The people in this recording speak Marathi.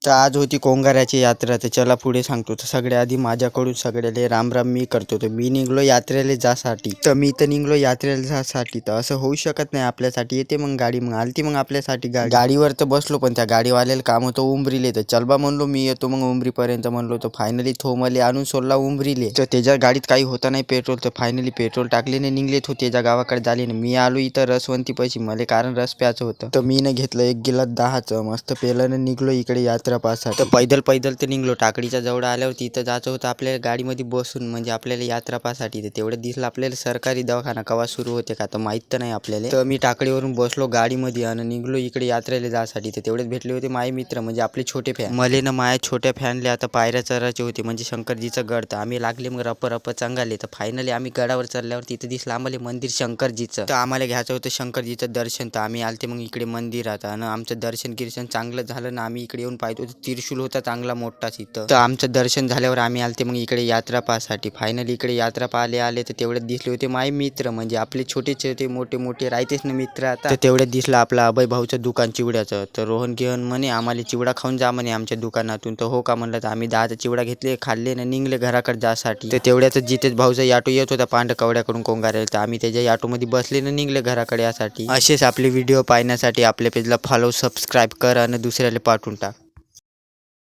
तर आज होती कोंगाऱ्याची यात्रा. तर चला पुढे सांगतो. तर सगळ्या आधी माझ्याकडून सगळ्याले राम मी करतो. तर मी निघलो यात्रेला जासाठी. तर मी तर निघलो यात्रेला जासाठी. तर असं होऊ शकत नाही आपल्यासाठी. येते मग गाडी, मग आलती मग आपल्यासाठी गाडीवर तर बसलो, पण त्या गाडीवाल्याला काम होतं उंबरीले. तर चल बा म्हणलो मी येतो मग उंबरीपर्यंत म्हणलो. तर फायनली तो मला आणून सोडला उंबरीले. तर त्याच्या गाडीत काही होता नाही पेट्रोल. तर फायनली पेट्रोल टाकले नाही, निघले तो त्याच्या गावाकडे झाले ना. मी आलो इथं रसवंती पैसे मला, कारण रस प्यायचं होतं. तर मी घेतलं एक गिलास 10चं, मस्त पेलं निघलो इकडे यात्रा पासाठी. तर पैदल तर निघलो. टाकडीच्या जवळ आल्यावर तिथं जायचं होतं आपल्याला गाडीमध्ये बसून, म्हणजे आपल्याला यात्रा पासाठी. तर तेवढं दिसलं आपल्याला सरकारी दवाखाना कवा सुरू होते का तर माहीत तर नाही आपल्याला. तर मी टाकडीवरून बसलो गाडीमध्ये आणि निघलो इकडे यात्रेला जायसाठी. तर तेवढेच भेटले होते माझे मित्र, म्हणजे आपले छोटे फॅन. मले ना माझ्या छोट्या फॅनले आता पायऱ्या चढायचे होते, म्हणजे शंकरजीचं गड. तर आम्ही लागले मग रप चांगाले. तर फायनली आम्ही गडावर चढल्यावर तिथं दिसलं आम्हाला मंदिर शंकरजीचं. तर आम्हाला घ्यायचं होतं शंकरजीचं दर्शन. तर आम्ही आलते मग इकडे मंदिरात आणि आमचं दर्शन चांगलं झालं ना. आम्ही इकडे येऊन पाहतो त्रिशूल होता चांगला मोठाच इथं. तर आमचं दर्शन झाल्यावर आम्ही आलते मग इकडे यात्रा पाहासाठी. फायनली इकडे यात्रा पाहायला आले. तर तेवढ्यात दिसले होते माझे मित्र, म्हणजे आपले छोटे मोठे राहतेच ना मित्र आता. तर तेवढ्यात दिसलं आपलं अभय भाऊचं दुकान चिवड्याचं. तर रोहन घेऊन म्हणे आम्हाला चिवडा खाऊन जा म्हणे आमच्या दुकानातून. तर हो का म्हणलं. तर आम्ही 10चा चिवडा घेतले, खाल्ले ना निघले घराकडे जासाठी. तर तेवढ्याच जितेश भाऊचा ऑटो येत होता पांडकवड्याकडून कोंगाऱ्याला. तर आम्ही त्याच्या ऑटोमध्ये बसले ना निघले घराकडे यासाठी. असेच आपले व्हिडिओ पाहण्यासाठी आपल्या पेजला फॉलो सबस्क्राईब कर आणि दुसऱ्याला पाठवून टाक.